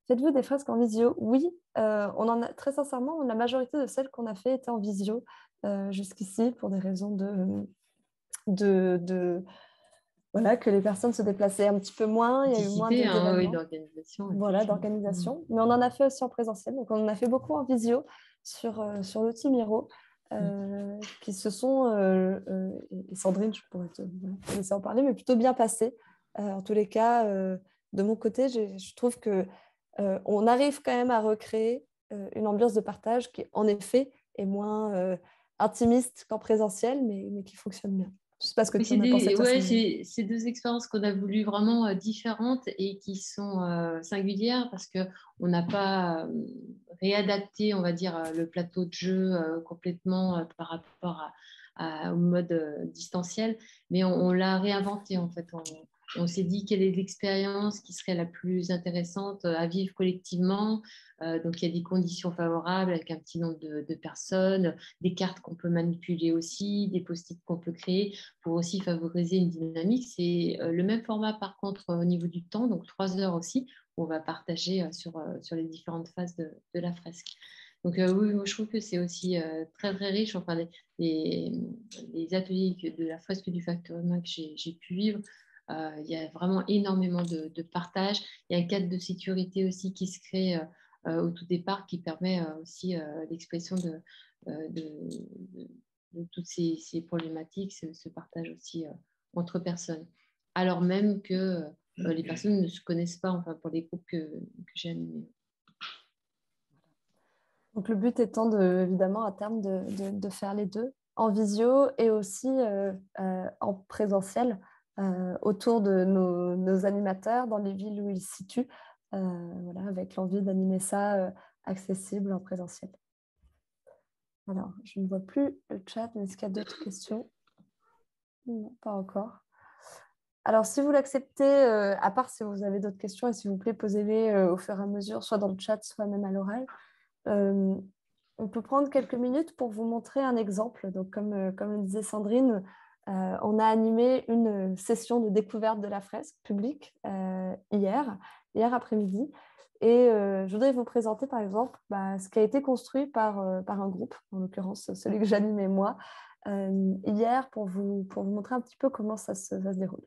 Faites-vous des fresques en visio? Oui, on en a, très sincèrement, la majorité de celles qu'on a fait étaient en visio jusqu'ici pour des raisons voilà, que les personnes se déplaçaient un petit peu moins, il y a eu moins d'événements. D'organisation. Voilà, d'organisation. Mais on en a fait aussi en présentiel. Donc, on en a fait beaucoup en visio sur l'outil Miro, qui se sont, et Sandrine, je pourrais te laisser en parler, mais plutôt bien passé. En tous les cas, de mon côté, je trouve qu'on arrive quand même à recréer une ambiance de partage qui, en effet, est moins intimiste qu'en présentiel, mais qui fonctionne bien. Je ne sais pas ce que tu en as pensé. Ouais, c'est deux expériences qu'on a voulu vraiment différentes et qui sont singulières parce qu'on n'a pas réadapté, on va dire, le plateau de jeu complètement par rapport au mode distanciel, mais on l'a réinventé en fait. On s'est dit quelle est l'expérience qui serait la plus intéressante à vivre collectivement. Donc, il y a des conditions favorables avec un petit nombre de personnes, des cartes qu'on peut manipuler aussi, des post-it qu'on peut créer pour aussi favoriser une dynamique. C'est le même format, par contre, au niveau du temps, donc 3 heures aussi, où on va partager sur les différentes phases de la fresque. Donc, oui, moi, je trouve que c'est aussi très, très riche. Enfin, les ateliers de la fresque du facteur humain que j'ai pu vivre, il y a vraiment énormément de partage. Il y a un cadre de sécurité aussi qui se crée au tout départ qui permet aussi l'expression de toutes ces problématiques, ce partage aussi entre personnes. Alors même que les personnes ne se connaissent pas, enfin pour les groupes que j'ai animés. Donc, le but étant évidemment à terme de faire les deux en visio et aussi en présentiel autour de nos animateurs dans les villes où ils se situent, voilà, avec l'envie d'animer ça accessible en présentiel. Alors, je ne vois plus le chat, mais est-ce qu'il y a d'autres questions? Non, pas encore. Alors, si vous l'acceptez, à part si vous avez d'autres questions, et s'il vous plaît, posez-les au fur et à mesure, soit dans le chat, soit même à l'oral. On peut prendre quelques minutes pour vous montrer un exemple. Donc, comme le disait Sandrine, on a animé une session de découverte de la fresque publique hier après-midi. Et je voudrais vous présenter, par exemple, ce qui a été construit par un groupe, en l'occurrence celui que j'animais moi, hier, pour vous montrer un petit peu comment ça se déroule.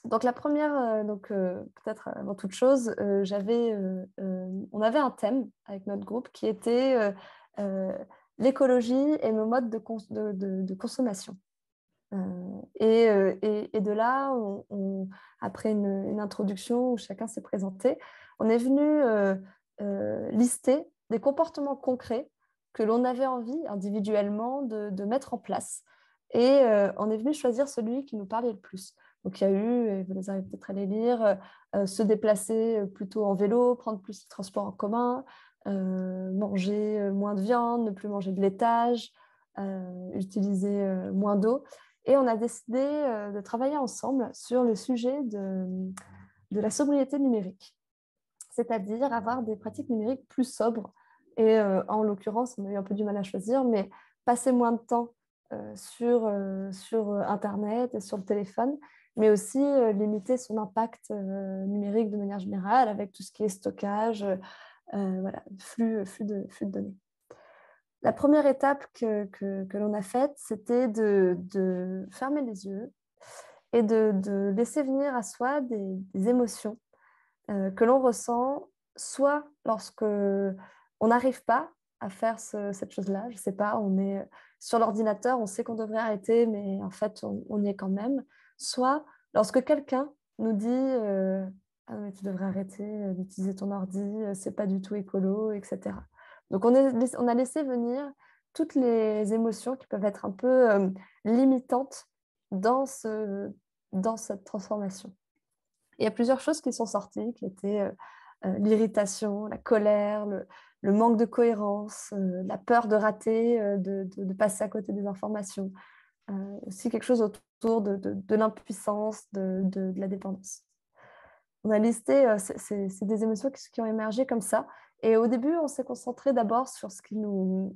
Donc la première, peut-être avant toute chose, on avait un thème avec notre groupe qui était l'écologie et nos modes de consommation. Et de là, après une introduction où chacun s'est présenté, on est venu lister des comportements concrets que l'on avait envie individuellement de mettre en place. Et on est venu choisir celui qui nous parlait le plus. Donc, il y a eu, et vous les avez peut-être à les lire, se déplacer plutôt en vélo, prendre plus de transport en commun, manger moins de viande, ne plus manger de laitage, utiliser moins d'eau. Et on a décidé de travailler ensemble sur le sujet de la sobriété numérique, c'est-à-dire avoir des pratiques numériques plus sobres Et en l'occurrence, on a eu un peu du mal à choisir, mais passer moins de temps sur Internet et sur le téléphone, mais aussi limiter son impact numérique de manière générale avec tout ce qui est stockage, voilà, flux de données. La première étape que l'on a faite, c'était de fermer les yeux et de laisser venir à soi des émotions que l'on ressent, soit lorsque on n'arrive pas à faire cette chose-là, je ne sais pas, on est sur l'ordinateur, on sait qu'on devrait arrêter, mais en fait, on y est quand même, soit lorsque quelqu'un nous dit ah, mais tu devrais arrêter d'utiliser ton ordi, c'est pas du tout écolo, etc. Donc, on a laissé venir toutes les émotions qui peuvent être un peu limitantes dans cette transformation. Il y a plusieurs choses qui sont sorties, qui étaient l'irritation, la colère, le manque de cohérence, la peur de rater, de passer à côté des informations. Aussi quelque chose autour de l'impuissance, de la dépendance. On a listé, c'est des émotions qui ont émergé comme ça. Et au début, on s'est concentré d'abord sur ce qui nous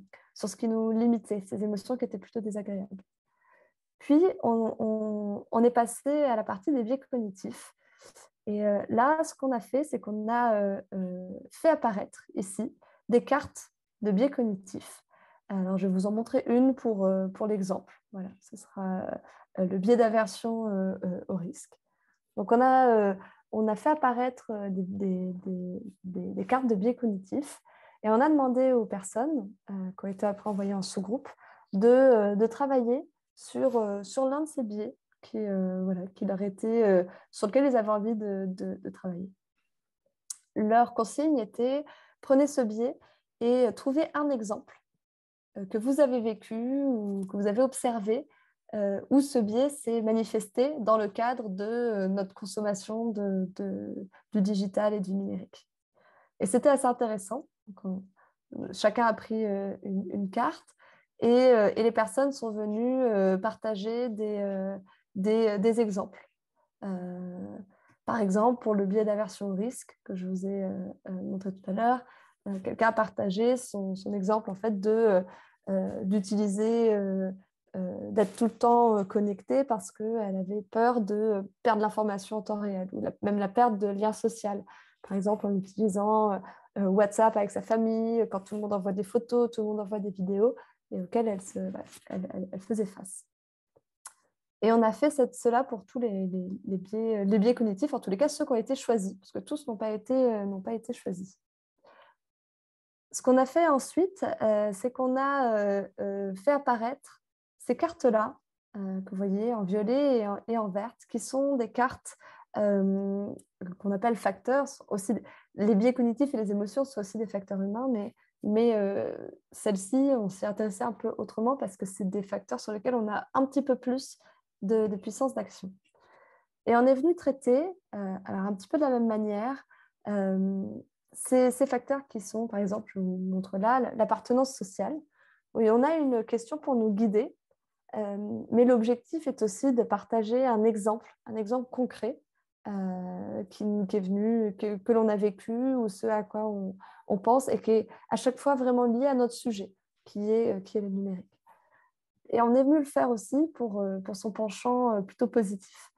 limitait, ces émotions qui étaient plutôt désagréables. Puis, on est passé à la partie des biais cognitifs. Et là, ce qu'on a fait, c'est qu'on a fait apparaître ici des cartes de biais cognitifs. Alors, je vais vous en montrer une pour l'exemple. Voilà, ce sera le biais d'aversion au risque. Donc, on a fait apparaître des cartes de biais cognitifs et on a demandé aux personnes qui ont été après envoyées en sous-groupe de travailler sur l'un de ces biais sur lequel ils avaient envie de travailler. Leur consigne était prenez ce biais et trouvez un exemple que vous avez vécu ou que vous avez observé où ce biais s'est manifesté dans le cadre de notre consommation du digital et du numérique. Et c'était assez intéressant. Donc, chacun a pris une carte et les personnes sont venues partager des exemples. Par exemple, pour le biais d'aversion au risque que je vous ai montré tout à l'heure, quelqu'un a partagé son exemple en fait d'utiliser, d'être tout le temps connecté parce qu'elle avait peur de perdre l'information en temps réel ou même la perte de lien social. Par exemple, en utilisant WhatsApp avec sa famille, quand tout le monde envoie des photos, tout le monde envoie des vidéos, et auxquelles elle faisait face. Et on a fait cela pour tous les biais cognitifs, en tous les cas ceux qui ont été choisis, parce que tous n'ont pas été choisis. Ce qu'on a fait ensuite, c'est qu'on a fait apparaître ces cartes-là, que vous voyez en violet et en verte, qui sont des cartes qu'on appelle facteurs. Aussi, les biais cognitifs et les émotions sont aussi des facteurs humains, mais celles-ci, on s'y intéressé un peu autrement parce que c'est des facteurs sur lesquels on a un petit peu plus de puissance d'action. Et on est venu traiter, alors un petit peu de la même manière, ces facteurs qui sont, par exemple, je vous montre là, l'appartenance sociale. Oui, on a une question pour nous guider, mais l'objectif est aussi de partager un exemple concret qui est venu, que l'on a vécu ou ce à quoi on pense et qui est à chaque fois vraiment lié à notre sujet, qui est le numérique. Et on est venu le faire aussi pour son penchant plutôt positif,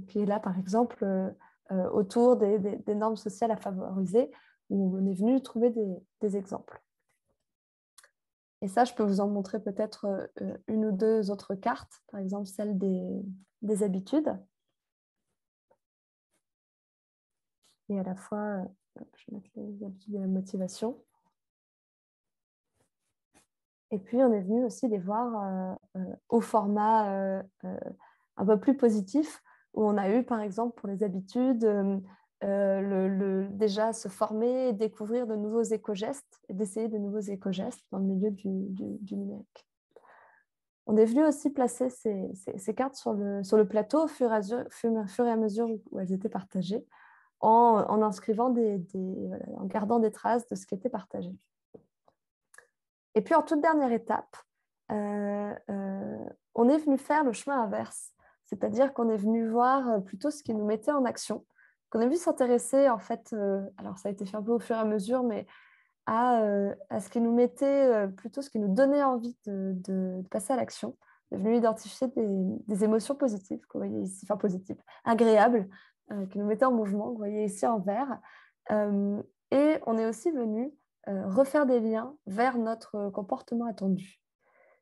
qui est là, par exemple, autour des normes sociales à favoriser, où on est venu trouver des exemples. Et ça, je peux vous en montrer peut-être une ou deux autres cartes, par exemple celle des habitudes. Et à la fois, je vais mettre les habitudes et la motivation. Et puis, on est venu aussi les voir au format un peu plus positif, où on a eu, par exemple, pour les habitudes, déjà se former et découvrir de nouveaux éco-gestes et d'essayer de nouveaux éco-gestes dans le milieu du numérique. On est venu aussi placer ces cartes sur le plateau au fur et à mesure où elles étaient partagées, en inscrivant en gardant des traces de ce qui était partagé. Et puis, en toute dernière étape, on est venu faire le chemin inverse, c'est-à-dire qu'on est venu voir plutôt ce qui nous mettait en action, qu'on est venu s'intéresser, en fait, alors ça a été fait un peu au fur et à mesure, mais à ce qui nous mettait, plutôt ce qui nous donnait envie de passer à l'action. On est venu identifier des émotions positives, que vous voyez ici, enfin positives, agréables, qui nous mettaient en mouvement, que vous voyez ici en vert. Et on est aussi venu refaire des liens vers notre comportement attendu.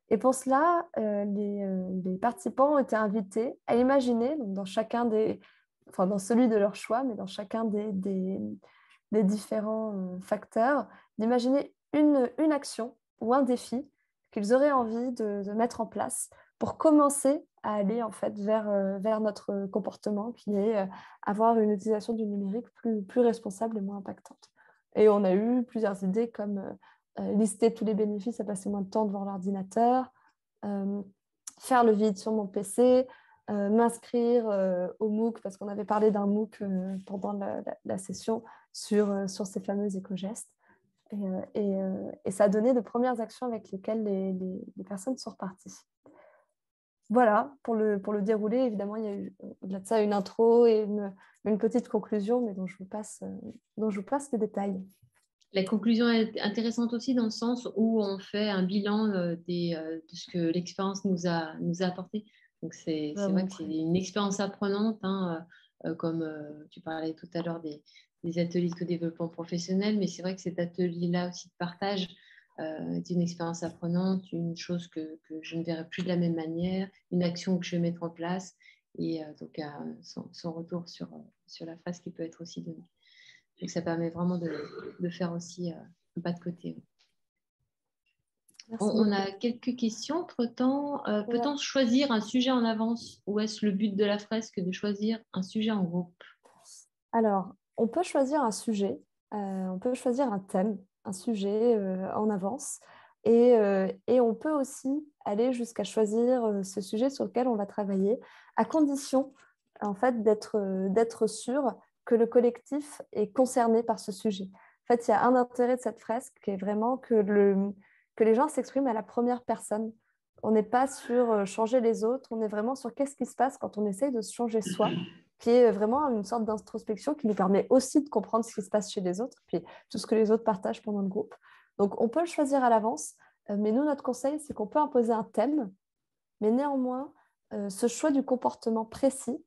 Et pour cela, les participants ont été invités à imaginer, donc dans celui de leur choix, mais dans chacun des différents facteurs, d'imaginer une action ou un défi qu'ils auraient envie de mettre en place pour commencer à aller en fait vers notre comportement qui est avoir une utilisation du numérique plus responsable et moins impactante. Et on a eu plusieurs idées comme lister tous les bénéfices à passer moins de temps devant l'ordinateur, faire le vide sur mon PC, m'inscrire au MOOC, parce qu'on avait parlé d'un MOOC pendant la session sur ces fameux éco-gestes. Et ça a donné de premières actions avec lesquelles les personnes sont reparties. Voilà, pour le déroulé, évidemment, il y a eu au-delà de ça une intro et une petite conclusion, mais dont je vous passe les détails. La conclusion est intéressante aussi dans le sens où on fait un bilan de ce que l'expérience nous a apporté. Donc, c'est vrai que c'est une expérience apprenante, hein, comme tu parlais tout à l'heure des ateliers de développement professionnel, mais c'est vrai que cet atelier-là aussi de partage est une expérience apprenante, une chose que je ne verrai plus de la même manière, une action que je vais mettre en place, et donc son retour sur la phase qui peut être aussi donnée. Donc ça permet vraiment de faire aussi un pas de côté. On a quelques questions entre-temps. Peut-on choisir un sujet en avance ou est-ce le but de la fresque de choisir un sujet en groupe? Alors, on peut choisir un sujet, on peut choisir un thème, un sujet en avance et on peut aussi aller jusqu'à choisir ce sujet sur lequel on va travailler à condition en fait, d'être sûr que le collectif est concerné par ce sujet. En fait, il y a un intérêt de cette fresque qui est vraiment que les gens s'expriment à la première personne. On n'est pas sur changer les autres, on est vraiment sur qu'est-ce qui se passe quand on essaye de se changer soi, qui est vraiment une sorte d'introspection qui nous permet aussi de comprendre ce qui se passe chez les autres, puis tout ce que les autres partagent pendant le groupe. Donc, on peut le choisir à l'avance, mais nous, notre conseil, c'est qu'on peut imposer un thème, mais néanmoins, ce choix du comportement précis,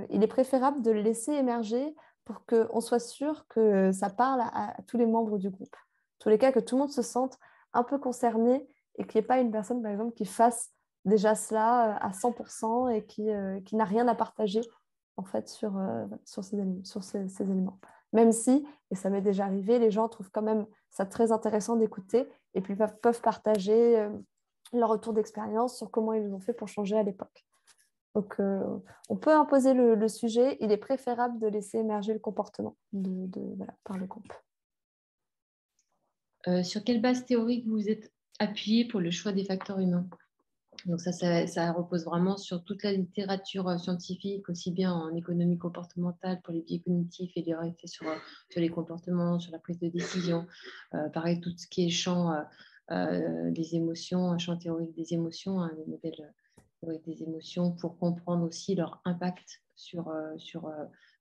il est préférable de le laisser émerger pour qu'on soit sûr que ça parle à tous les membres du groupe. En tous les cas, que tout le monde se sente un peu concerné et qu'il n'y ait pas une personne, par exemple, qui fasse déjà cela à 100% et qui n'a rien à partager en fait, sur ces éléments. Même si, et ça m'est déjà arrivé, les gens trouvent quand même ça très intéressant d'écouter et puis peuvent partager leur retour d'expérience sur comment ils ont fait pour changer à l'époque. Donc, on peut imposer le sujet. Il est préférable de laisser émerger le comportement par le groupe. Sur quelle base théorique vous êtes appuyé pour le choix des facteurs humains? Donc ça repose vraiment sur toute la littérature scientifique, aussi bien en économie comportementale pour les biais cognitifs et leurs effets sur les comportements, sur la prise de décision. Pareil, tout ce qui est champ des émotions, un champ théorique des émotions, des modèles théoriques des émotions pour comprendre aussi leur impact sur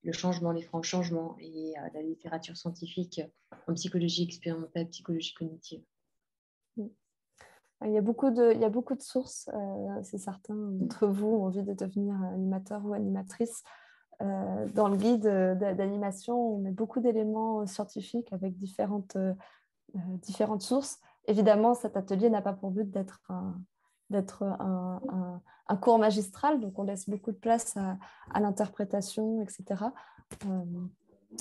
le changement, les francs changements et la littérature scientifique en psychologie expérimentale, psychologie cognitive. Il y a beaucoup de sources. Si certains d'entre vous ont envie de devenir animateur ou animatrice, dans le guide d'animation, on met beaucoup d'éléments scientifiques avec différentes sources. Évidemment, cet atelier n'a pas pour but d'être un cours magistral, donc on laisse beaucoup de place à l'interprétation, etc.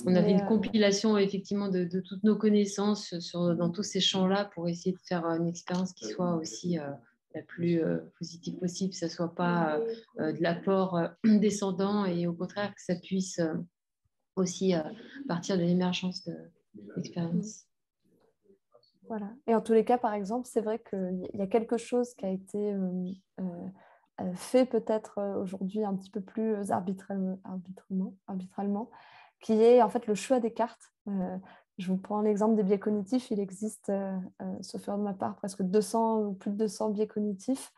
On a fait une compilation effectivement de toutes nos connaissances dans tous ces champs-là pour essayer de faire une expérience qui soit aussi la plus positive possible, que ça ne soit pas de l'apport descendant et au contraire que ça puisse aussi partir de l'émergence de l'expérience. Voilà. Et en tous les cas, par exemple, c'est vrai qu'il y a quelque chose qui a été fait peut-être aujourd'hui un petit peu plus arbitralement, qui est en fait le choix des cartes. Je vous prends l'exemple des biais cognitifs. Il existe, sauf erreur de ma part, presque 200 ou plus de 200 biais cognitifs.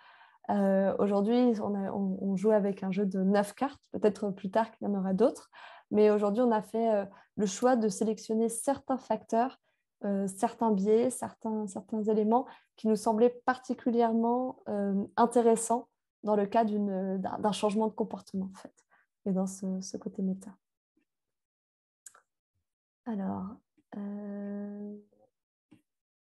Aujourd'hui, on joue avec un jeu de 9 cartes. Peut-être plus tard qu'il y en aura d'autres. Mais aujourd'hui, on a fait le choix de sélectionner certains facteurs certains biais, certains éléments qui nous semblaient particulièrement intéressants dans le cas d'un changement de comportement, en fait, et dans ce côté méta. Alors,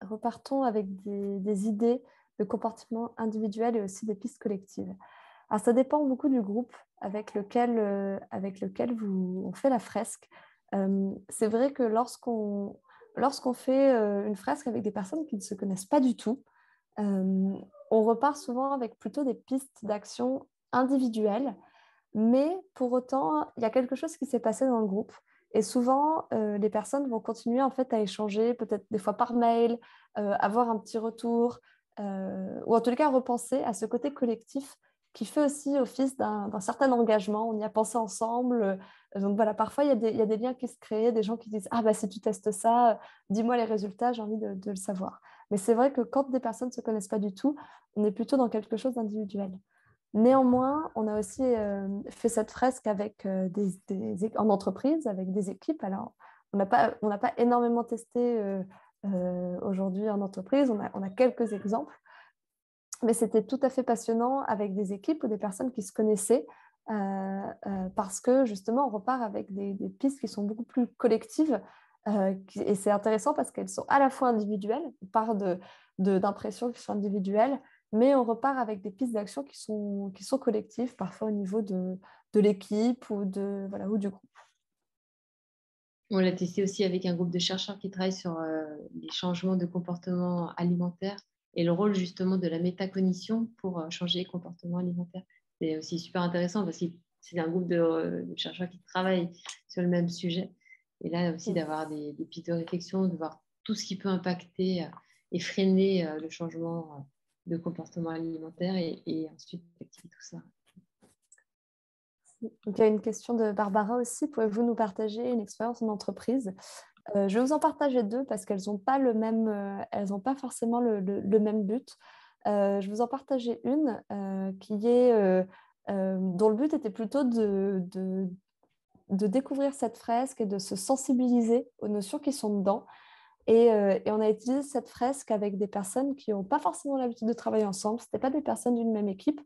repartons avec des idées de comportement individuel et aussi des pistes collectives. Alors, ça dépend beaucoup du groupe avec lequel on fait la fresque. C'est vrai que lorsqu'on fait une fresque avec des personnes qui ne se connaissent pas du tout, on repart souvent avec plutôt des pistes d'action individuelles, mais pour autant, il y a quelque chose qui s'est passé dans le groupe. Et souvent, les personnes vont continuer en fait à échanger, peut-être des fois par mail, avoir un petit retour, ou en tout cas repenser à ce côté collectif qui fait aussi office d'un certain engagement. On y a pensé ensemble. Donc voilà, parfois, il y a des liens qui se créent, des gens qui disent « Ah, bah, si tu testes ça, dis-moi les résultats, j'ai envie de le savoir. » Mais c'est vrai que quand des personnes ne se connaissent pas du tout, on est plutôt dans quelque chose d'individuel. Néanmoins, on a aussi fait cette fresque avec, en entreprise, avec des équipes. Alors, on n'a pas énormément testé aujourd'hui en entreprise, on a quelques exemples, mais c'était tout à fait passionnant avec des équipes ou des personnes qui se connaissaient parce que justement, on repart avec des pistes qui sont beaucoup plus collectives et c'est intéressant parce qu'elles sont à la fois individuelles, on part d'impressions qui sont individuelles, mais on repart avec des pistes d'action qui sont collectives, parfois au niveau de l'équipe ou du groupe. On l'a testé aussi avec un groupe de chercheurs qui travaillent sur les changements de comportement alimentaire et le rôle justement de la métacognition pour changer les comportements alimentaires. C'est aussi super intéressant parce que c'est un groupe de chercheurs qui travaillent sur le même sujet. Et là aussi d'avoir des pistes de réflexion, de voir tout ce qui peut impacter et freiner le changement de comportement alimentaire et ensuite activer tout ça. Donc, il y a une question de Barbara aussi. Pouvez-vous nous partager une expérience en entreprise? Je vais vous en partager deux parce qu'elles n'ont pas elles n'ont pas forcément le même but. Je vais vous en partager une dont le but était plutôt de découvrir cette fresque et de se sensibiliser aux notions qui sont dedans. Et on a utilisé cette fresque avec des personnes qui n'ont pas forcément l'habitude de travailler ensemble. Ce n'étaient pas des personnes d'une même équipe.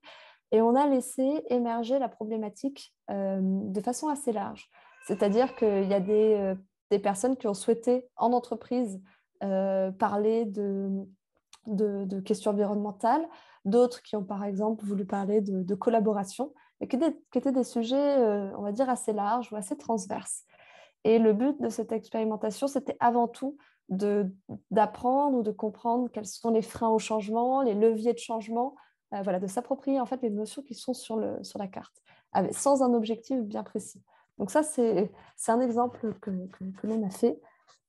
Et on a laissé émerger la problématique de façon assez large. C'est-à-dire qu'il y a des personnes qui ont souhaité, en entreprise, parler de questions environnementales, d'autres qui ont, par exemple, voulu parler de collaboration, mais qui étaient des sujets, on va dire, assez larges ou assez transverses. Et le but de cette expérimentation, c'était avant tout d'apprendre ou de comprendre quels sont les freins au changement, les leviers de changement, de s'approprier en fait les notions qui sont sur la carte, sans un objectif bien précis. Donc ça, c'est un exemple que l'on a fait.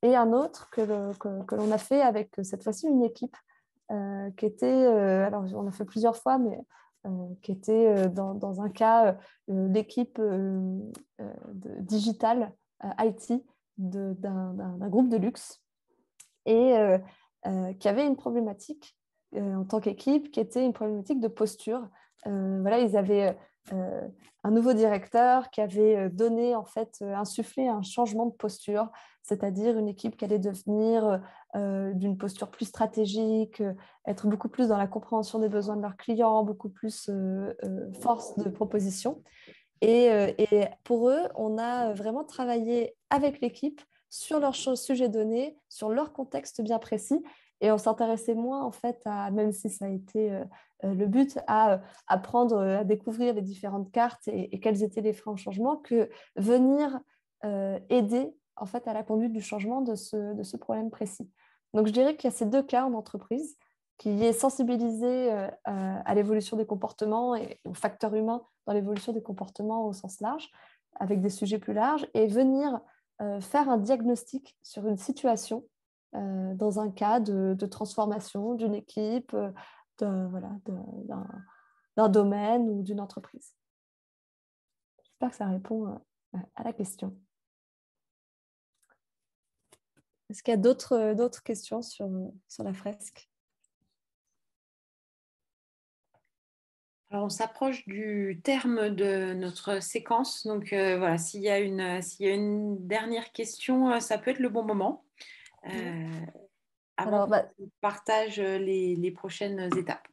Et un autre que l'on a fait avec cette fois-ci une équipe qui était, alors on l'a fait plusieurs fois, mais qui était dans un cas l'équipe digitale IT d'un groupe de luxe et qui avait une problématique en tant qu'équipe qui était une problématique de posture. Ils avaient un nouveau directeur qui avait donné, en fait, insufflé un changement de posture, c'est-à-dire une équipe qui allait devenir d'une posture plus stratégique, être beaucoup plus dans la compréhension des besoins de leurs clients, beaucoup plus force de proposition. Et pour eux, on a vraiment travaillé avec l'équipe sur leurs sujets donnés, sur leur contexte bien précis. Et on s'intéressait moins, en fait, même si ça a été le but, à apprendre à découvrir les différentes cartes et quels étaient les freins au changement, que venir aider, en fait, à la conduite du changement de ce problème précis. Donc, je dirais qu'il y a ces deux cas en entreprise, qui est sensibilisé à l'évolution des comportements et aux facteurs humains dans l'évolution des comportements au sens large, avec des sujets plus larges, et venir faire un diagnostic sur une situation dans un cas de transformation d'une équipe, d'un domaine ou d'une entreprise. J'espère que ça répond à la question. Est-ce qu'il y a d'autres questions sur la fresque? Alors, on s'approche du terme de notre séquence. Donc, voilà, s'il y a une dernière question, ça peut être le bon moment. avant qu'on partage les prochaines étapes.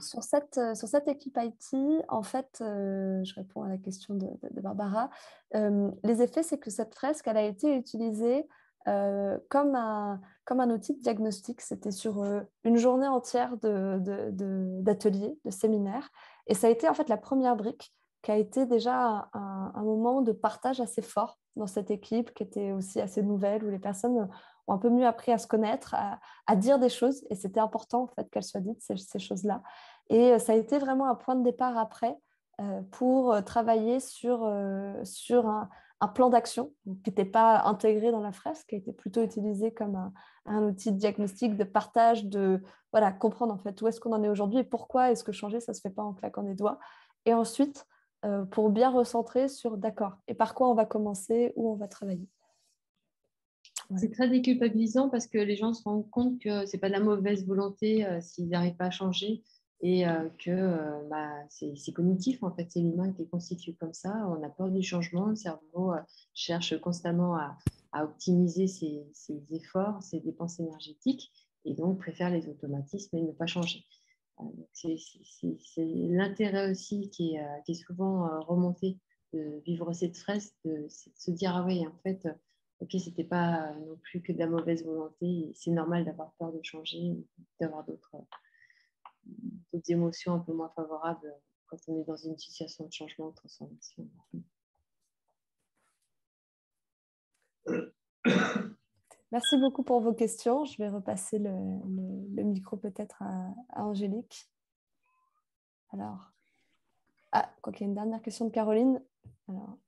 Sur cette équipe IT, en fait, je réponds à la question de Barbara. Les effets, c'est que cette fresque, elle a été utilisée comme un outil de diagnostic. C'était sur une journée entière d'ateliers, de séminaires. Et ça a été en fait la première brique qui a été déjà un moment de partage assez fort dans cette équipe, qui était aussi assez nouvelle, où les personnes ont un peu mieux appris à se connaître, à dire des choses. Et c'était important en fait qu'elles soient dites, ces choses-là. Et ça a été vraiment un point de départ après pour travailler sur un plan d'action qui n'était pas intégré dans la fresque, qui a été plutôt utilisé comme un outil de diagnostic, de partage, de comprendre en fait où est-ce qu'on en est aujourd'hui et pourquoi est-ce que changer, ça ne se fait pas en claquant des doigts. Et ensuite, pour bien recentrer sur d'accord, et par quoi on va commencer, où on va travailler. Ouais. C'est très déculpabilisant parce que les gens se rendent compte que ce n'est pas de la mauvaise volonté s'ils n'arrivent pas à changer et que c'est cognitif, en fait, c'est l'humain qui est constitué comme ça. On a peur du changement, le cerveau cherche constamment à optimiser ses efforts, ses dépenses énergétiques et donc préfère les automatismes et ne pas changer. C'est l'intérêt aussi qui est souvent remonté de vivre cette fresque, c'est de se dire, ah oui, en fait, ok, c'était pas non plus que de la mauvaise volonté, c'est normal d'avoir peur de changer, d'avoir d'autres émotions un peu moins favorables quand on est dans une situation de changement, de transformation. Merci beaucoup pour vos questions. Je vais repasser le micro peut-être à Angélique. Alors, quoi qu'il y ait une dernière question de Caroline. Alors,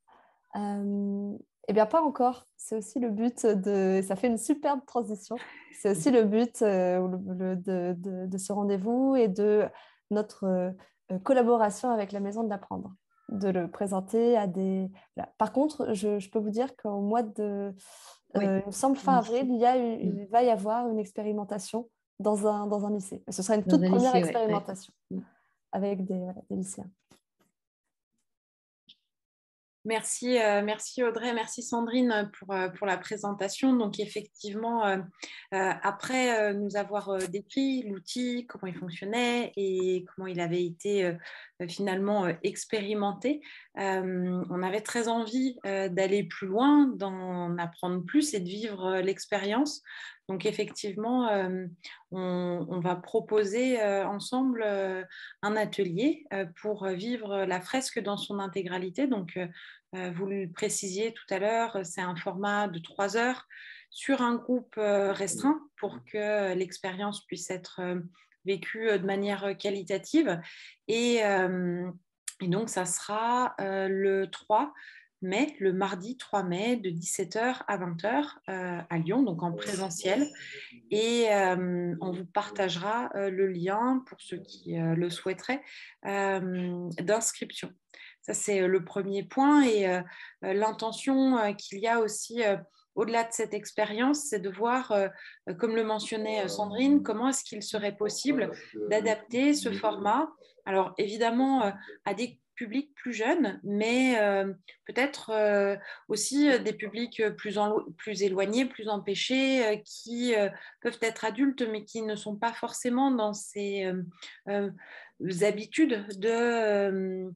eh bien, pas encore. C'est aussi le but ça fait une superbe transition. C'est aussi le but de ce rendez-vous et de notre collaboration avec la Maison de l'Apprendre, de le présenter à des... Voilà. Par contre, je peux vous dire qu'au mois de... il me semble fin avril, il va y avoir une expérimentation dans un lycée. Ce sera une toute première expérimentation avec des lycéens. Merci Audrey, merci Sandrine pour la présentation. Donc effectivement, après nous avoir décrit l'outil, comment il fonctionnait et comment il avait été finalement expérimenté, on avait très envie d'aller plus loin, d'en apprendre plus et de vivre l'expérience. Donc effectivement, on va proposer ensemble un atelier pour vivre la fresque dans son intégralité. Donc vous le précisiez tout à l'heure, c'est un format de 3 heures sur un groupe restreint pour que l'expérience puisse être vécue de manière qualitative. Et donc, ça sera le 3 mai, le mardi 3 mai, de 17h à 20h à Lyon, donc en présentiel. Et on vous partagera le lien, pour ceux qui le souhaiteraient, d'inscription. Ça, c'est le premier point. Et l'intention qu'il y a aussi au-delà de cette expérience, c'est de voir, comme le mentionnait Sandrine, comment est-ce qu'il serait possible d'adapter ce format. Alors, évidemment, à des publics plus jeunes, mais peut-être aussi des publics plus éloignés, plus empêchés, qui peuvent être adultes, mais qui ne sont pas forcément dans ces habitudes de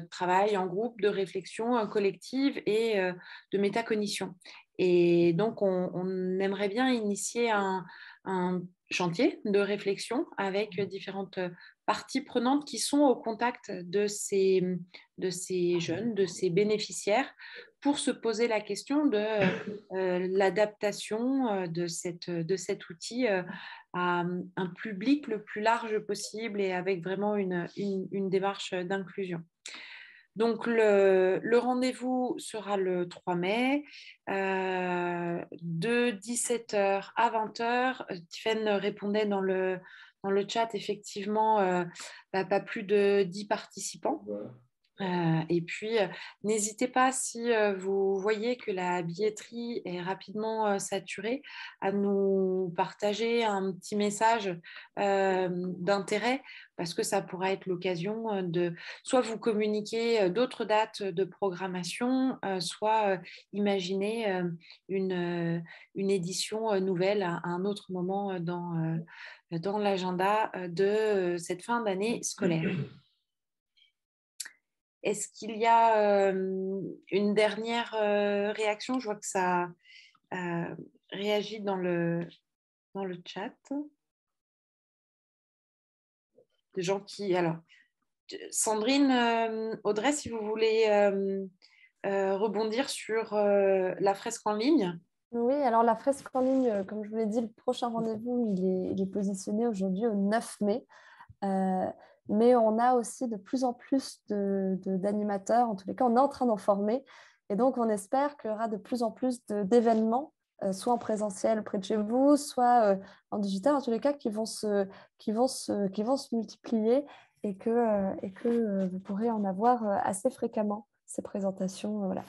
travail en groupe, de réflexion collective et de métacognition. Et donc, on aimerait bien initier un chantier de réflexion avec différentes parties prenantes qui sont au contact de ces jeunes, de ces bénéficiaires, pour se poser la question de l'adaptation de cet outil à un public le plus large possible et avec vraiment une démarche d'inclusion. Donc, le rendez-vous sera le 3 mai, de 17h à 20h. Tiffaine répondait dans le chat, effectivement, pas plus de 10 participants. Et puis, n'hésitez pas, si vous voyez que la billetterie est rapidement saturée, à nous partager un petit message d'intérêt, parce que ça pourra être l'occasion de soit vous communiquer d'autres dates de programmation, soit imaginer une édition nouvelle à un autre moment dans l'agenda de cette fin d'année scolaire. Est-ce qu'il y a une dernière réaction? Je vois que ça réagit dans le chat. De gens qui... Alors, Sandrine, Audrey, si vous voulez rebondir sur la fresque en ligne. Oui, alors la fresque en ligne, comme je vous l'ai dit, le prochain rendez-vous, il est positionné aujourd'hui au 9 mai. Mais on a aussi de plus en plus d'animateurs. En tous les cas, on est en train d'en former. Et donc, on espère qu'il y aura de plus en plus d'événements, soit en présentiel près de chez vous, soit en digital, en tous les cas, qui vont se multiplier et que vous pourrez en avoir assez fréquemment, ces présentations. Voilà.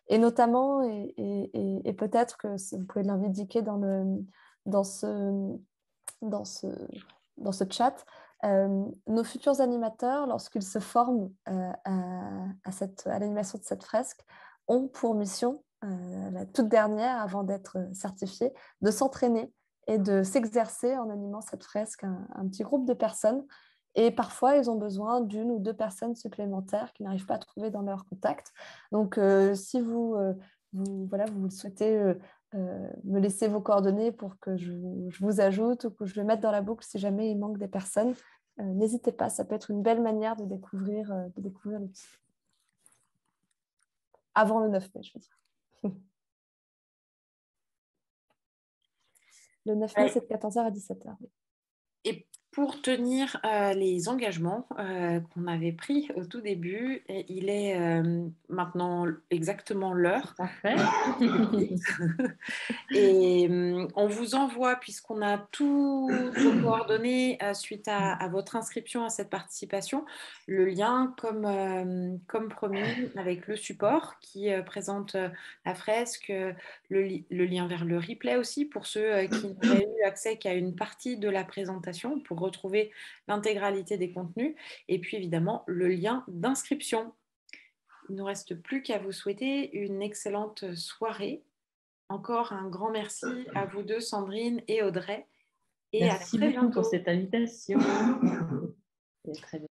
Et notamment, et peut-être que vous pouvez l'indiquer dans ce chat, nos futurs animateurs, lorsqu'ils se forment à l'animation de cette fresque, ont pour mission, la toute dernière, avant d'être certifiés, de s'entraîner et de s'exercer en animant cette fresque, un petit groupe de personnes. Et parfois, ils ont besoin d'une ou deux personnes supplémentaires qu'ils n'arrivent pas à trouver dans leur contact. Donc, si vous souhaitez me laisser vos coordonnées pour que je vous ajoute ou que je le mette dans la boucle si jamais il manque des personnes, n'hésitez pas, ça peut être une belle manière de découvrir l'outil. Avant le 9 mai, je veux dire. Le 9 mai, c'est de 14h à 17h. Et pour tenir les engagements qu'on avait pris au tout début, il est maintenant exactement l'heure. Parfait. Et on vous envoie, puisqu'on a tous vos coordonnées suite à votre inscription à cette participation, le lien comme promis avec le support qui présente la fresque, le lien vers le replay aussi pour ceux qui n'auraient eu accès qu'à une partie de la présentation pour retrouver l'intégralité des contenus, et puis évidemment le lien d'inscription. Il ne nous reste plus qu'à vous souhaiter une excellente soirée. Encore un grand merci à vous deux, Sandrine et Audrey. Et merci à très beaucoup bientôt. pour cette invitation. Et à très bientôt.